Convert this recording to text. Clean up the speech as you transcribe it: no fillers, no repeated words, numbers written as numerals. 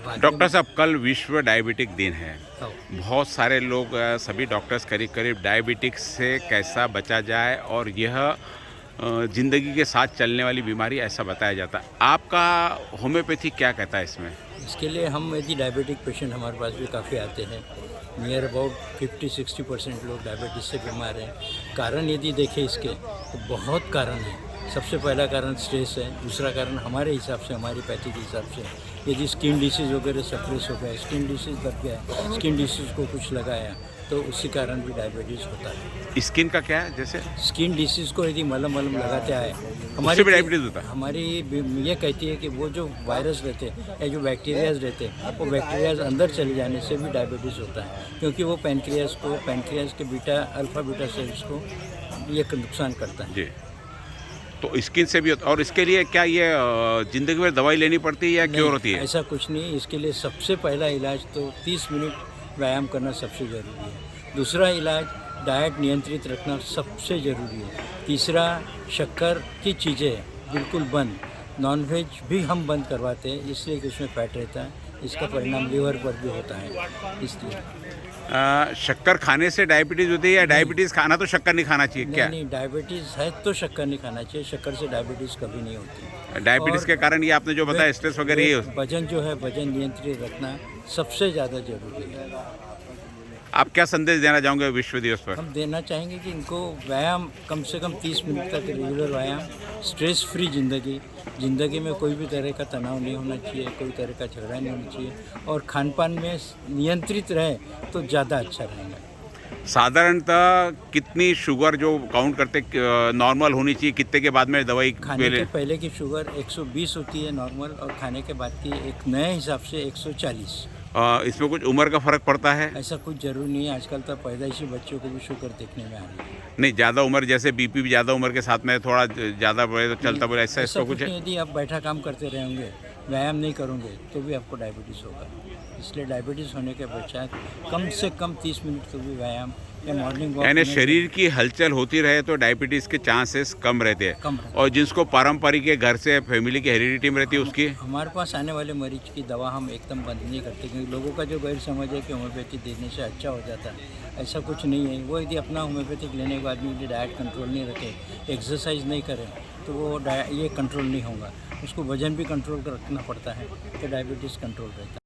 Doctor साहब, कल विश्व डायबिटिक दिन है। हाँ। बहुत सारे लोग सभी डॉक्टर्स करीब करीब डायबिटिक्स से कैसा बचा जाए और यह ज़िंदगी के साथ चलने वाली बीमारी ऐसा बताया जाता है। आपका होम्योपैथी क्या कहता है इसमें? इसके लिए हम यदि डायबिटिक पेशेंट हमारे पास भी काफ़ी आते हैं। नियर अबाउट 50-60% लोग डायबिटीज़ से बीमार हैं। कारण यदि देखें इसके तो बहुत कारण हैं। सबसे पहला कारण स्ट्रेस है। दूसरा कारण हमारे हिसाब से, हमारी पैथी के हिसाब से, यदि स्किन डिसीज़ वगैरह सप्रेस हो गया, स्किन डिसीज़ बढ़ गया, स्किन डिसीज़ को कुछ लगाया तो उसी कारण भी डायबिटीज़ होता है। स्किन का क्या है जैसे? स्किन डिसीज़ को यदि मलम लगाते आए उससे भी डायबिटीज़ होता है? हमारी ये कहती है कि वो जो वायरस रहते हैं या जो बैक्टीरियाज रहते हैं वो बैक्टीरियाज अंदर चले जाने से भी डायबिटीज़ होता है, क्योंकि वो पैनक्रियाज के अल्फा बीटा सेल्स को ये नुकसान करता है। जी। तो स्किन से भी होता और इसके लिए क्या ये ज़िंदगी भर दवाई लेनी पड़ती है या क्योर होती है? ऐसा कुछ नहीं। इसके लिए सबसे पहला इलाज तो 30 मिनट व्यायाम करना सबसे ज़रूरी है। दूसरा इलाज डाइट नियंत्रित रखना सबसे ज़रूरी है। तीसरा, शक्कर की चीज़ें बिल्कुल बंद। नॉनवेज भी हम बंद करवाते हैं इसलिए कि उसमें फैट रहता है। इसका परिणाम लीवर पर भी होता है। इसलिए शक्कर खाने से डायबिटीज़ होती है या डायबिटीज़ खाना तो शक्कर नहीं खाना चाहिए क्या? नहीं, डायबिटीज़ है तो शक्कर नहीं खाना चाहिए। शक्कर से डायबिटीज़ कभी नहीं होती। डायबिटीज़ और के कारण ये आपने जो बताया स्ट्रेस वगैरह ये वजन जो है, वजन नियंत्रित रखना सबसे ज़्यादा ज़रूरी है। आप क्या संदेश देना चाहोगे विश्व दिवस पर? हम देना चाहेंगे कि इनको व्यायाम कम से कम 30 मिनट तक रेगुलर व्यायाम, स्ट्रेस फ्री ज़िंदगी में कोई भी तरह का तनाव नहीं होना चाहिए, कोई तरह का झगड़ा नहीं होना चाहिए और खान पान में नियंत्रित रहे तो ज़्यादा अच्छा रहेगा। साधारणतः कितनी शुगर जो काउंट करते नॉर्मल होनी चाहिए, कितने के बाद में दवाई खाने ले? के पहले की शुगर 120 होती है नॉर्मल, और खाने के बाद की एक नए हिसाब से 140। इसमें कुछ उम्र का फ़र्क पड़ता है? ऐसा कुछ ज़रूरी नहीं है। आजकल तो पैदाइशी बच्चों को भी शुगर देखने में आ रही है। नहीं, ज़्यादा उम्र जैसे बीपी भी ज़्यादा उम्र के साथ में थोड़ा ज़्यादा बढ़े तो चलता बढ़े ऐसा इसका कुछ है? नहीं, यदि आप बैठा काम करते रहेंगे, व्यायाम नहीं करोगे तो भी आपको डायबिटीज़ होगा। इसलिए डायबिटीज़ होने के पश्चात कम से कम 30 मिनट तो भी व्यायाम या मॉर्निंग वॉक यानी शरीर की हलचल होती रहे तो डायबिटीज़ के चांसेस कम रहते हैं। कम रहता और जिसको पारंपरिक के घर से फैमिली की हेरिडिटी में रहती है उसकी हमारे पास आने वाले मरीज की दवा हम एकदम बंद नहीं करते, क्योंकि लोगों का जो गैर समझ है कि होम्योपैथी देने से अच्छा हो जाता है, ऐसा कुछ नहीं है। वो यदि अपना होम्योपैथिक लेने के बाद भी यदि डाइट कंट्रोल नहीं रखे, एक्सरसाइज नहीं करे तो वो ये कंट्रोल नहीं होगा। उसको वजन भी कंट्रोल रखना पड़ता है तो डायबिटीज़ कंट्रोल रहता है।